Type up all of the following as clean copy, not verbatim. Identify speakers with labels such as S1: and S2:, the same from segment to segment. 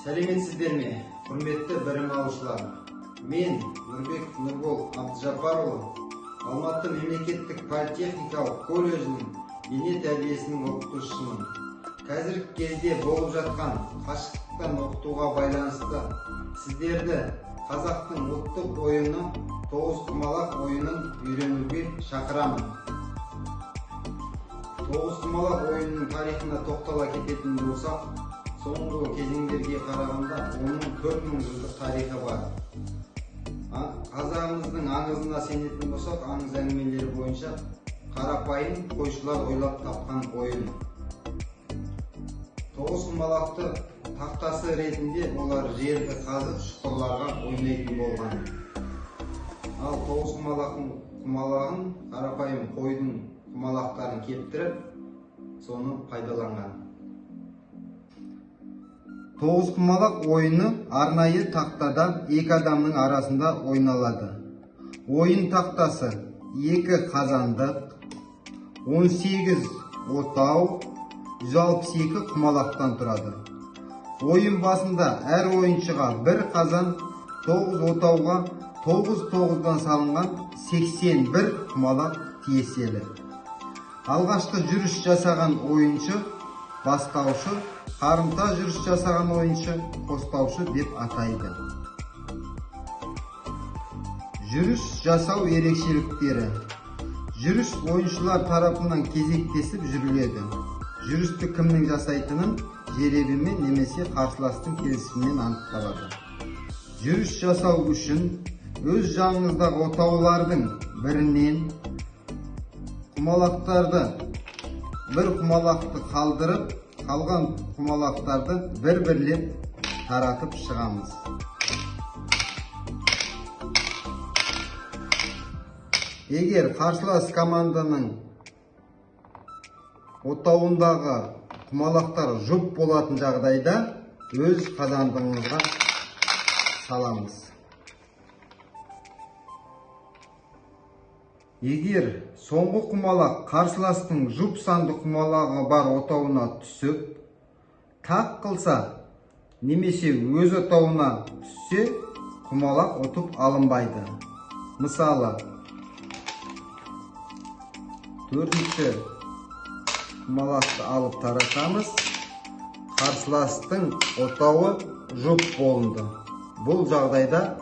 S1: Сәлеметсіздер ме, құрметті білім алушылар. Мен Нұрбек Нұрбол Абдыжаппарұлы, Алматы мемлекеттік политехникалық колледжінің дене тәрбиесінің оқытушысымын. Қазіргі кезде болып жатқан қашықтықтан оқытуға байланысты сіздерді қазақтың ұлттық ойыны тоғызқұмалақ ойынын үйренуге шақырамын. Тоғызқұмалақ ойынының тарихына тоқтала кететін болсақ, соңғы кезеңдерге қарағанда оның 4000 жылдық тарихы бар. Қазағымыздың аңызына сенетін болсақ, аңыз әңгімелері бойынша қарапайым қойшылар ойлап тапқан ойын. Тоғызқұмалақты тақтасы ретінде олар жерді қазып шұқырларға ойнайтын болған. Ал тоғызқұмалақтың құмалағын қарапайым қойдың құмалақтарын кептіріп, соны пайдаланған. Тоғызқұмалақ ойыны арнайы тақтада екі адамның арасында ойналады. Ойын тақтасы 2 қазандық, 18 отау, 162 құмалақтан тұрады. Ойын басында әр ойыншыға 1 қазан, 9 отауға 9-9-дан салынған 81 құмалақ тиесілі. Алғашқы жүріс жасаған ойыншы бастаушы, қарымта жүріс жасаған ойыншы қостаушы деп атайды. Жүріс жасау ерекшеліктері. Жүріс ойыншылар тарапынан кезектесіп жүріледі. Жүрісті кімнің жасайтынын жеребімен немесе қарсыластың келісімімен анықталады. Жүріс жасау үшін өз жаныңыздағы отаулардың бірінен құмалақтарды бір құмалақты қалдырып, қалған құмалақтарды бір-бірлеп таратып шығамыз. Егер қарсылас команданың отауындағы құмалақтар жұп болатын жағдайда өз қазандығыңызға саламыз. Егер соңғы құмалақ қарсыластың жұп санды құмалағы бар отауына түсіп, тақ қылса, немесе өз отауына түссе, құмалақ ұтып алынбайды. Мысалы, 4-ші құмалақты алып таратамыз, қарсыластың отауы жұп болынды. Бұл жағдайда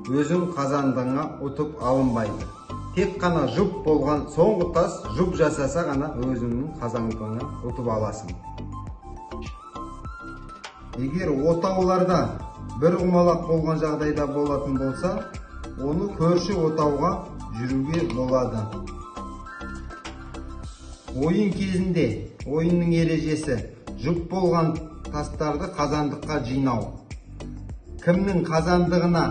S1: өзің қазандығыңа ұтып алынбайды. Тек қана жұп болған соңғы тас жұп жасаса ғана өзіңнің қазандығыңа ұтып аласың. Егер отауларда бір құмалақ болған жағдайда болатын болса, оны көрші отауға жүруге болады. Ойын кезінде ойынның ережесі жұп болған тастарды қазандыққа жинау. Кімнің қазандығына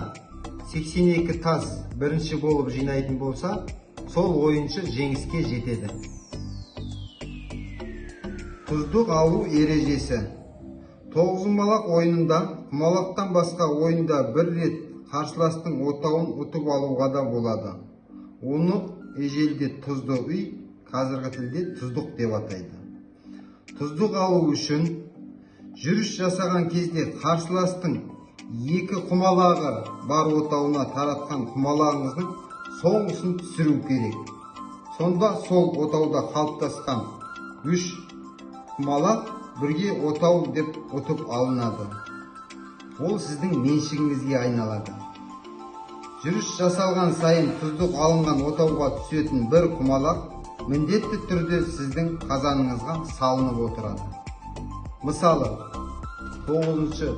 S1: 82 тас бірінші болып жинайтын болса, сол ойыншы жеңіске жетеді. Тұздық алу ережесі. Тоғызқұмалақ ойынында құмалақтан басқа ойында бір рет қарсыластың отауын ұтып алуға да болады. Оны ежелде тұзды үй, қазіргі тілде тұздық деп атайды. Тұздық алу үшін жүріс жасаған кезде қарсыластың 2 құмалағы бар отауына таратқан құмалағыңыздың соңғысын түсіру керек. Сонда сол отауда қалыптасқан 3 құмалақ бірге отау деп ұтып алынады. Ол сіздің меншігіңізге айналады. Жүріс жасалған сайын тұздық алынған отауға түсетін бір құмалақ міндетті түрде сіздің қазаныңызға салынып отырады. Мысалы, 9-ші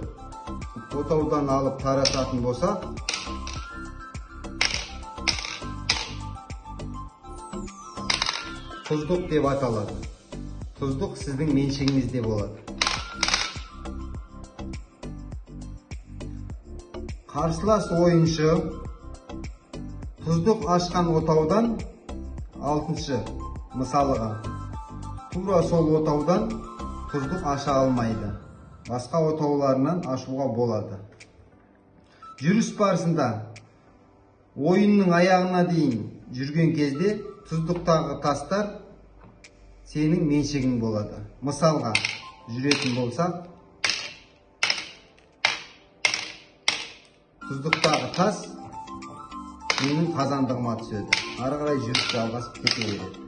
S1: отаудан алып тарататын болса, тұздық деп аталады. Тұздық сіздің меншігіңізде болады. Қарсылас ойыншы тұздық ашқан отаудан 6-шы мысалыға тура сол отаудан тұздық аша алмайды. Басқа отауларынан ашуға болады. Жүріс барысында ойынның аяғына дейін жүрген кезде тұздықтағы тастар сенің меншігің болады. Мысалға жүретін болсақ, тұздықтағы тас менің қазандығыма түседі. Ары қарай жүріс жалғасып кете береді.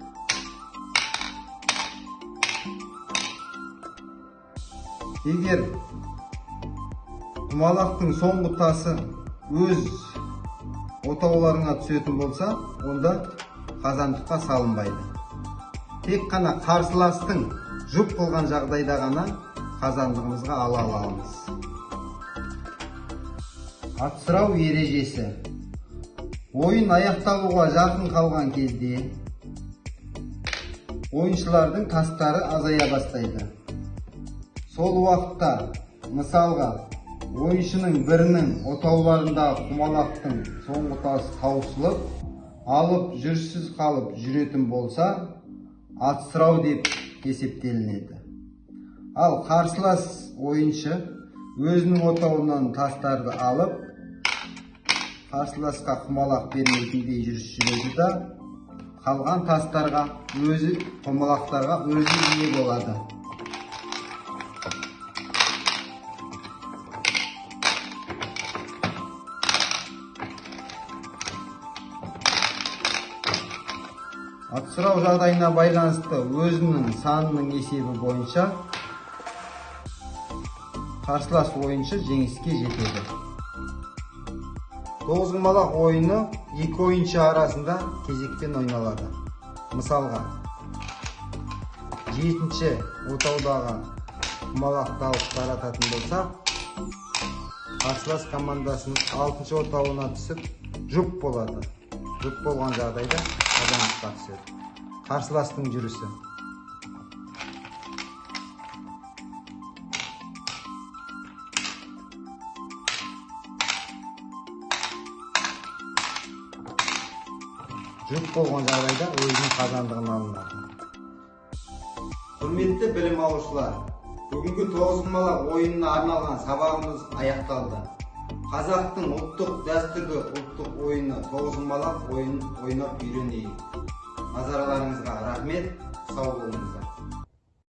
S1: Егер құмалақтың соңғы тасы өз отауларына түсетін болса, онда қазандыққа салынбайды. Тек қана қарсыластың жұп қылған жағдайда ғана қазандығымызға ала аламыз. Атсырау ережесі. Ойын аяқталуға жақын қалған кезде ойыншылардың тастары азая бастайды. Сол уақытта, мысалға, ойыншының бірінің отауларындағы құмалақтың соңғы тасы таусылып, алып жүрсіз қалып жүретін болса, атсырау деп есептелінеді. Ал қарсылас ойыншы өзінің отауынан тастарды алып, қарсыласқа құмалақ бермейтіндей жүріс жүреді да, қалған тастарға құмалақтарға өзі ие болады. Атсырау жағдайына байланысты өзінің санының есебі бойынша қарсылас ойыншы жеңіске жетеді. Тоғызқұмалақ ойыны екі ойыншы арасында кезекпен ойналады. Мысалға, 7-ші отаудағы құмалақты алып тарататын болса, қарсылас командасының 6-ші отауына түсіп жұп болады. Жұп болған жағдайда қазандыққа түседі. Қарсыластың жүрісі. Жұп болған жағдайда өзінің қазандығын алынады. Құрметті білім алушылар, бүгінгі тоғызқұмалақ ойынына арналған сабағымыз аяқталды. Қазақтың ұлттық дәстүрлі ұлттық ойыны тоғызқұмалақ ойынын ойнап үйренейік. Назарларыңызға рахмет, сау болыңыздар.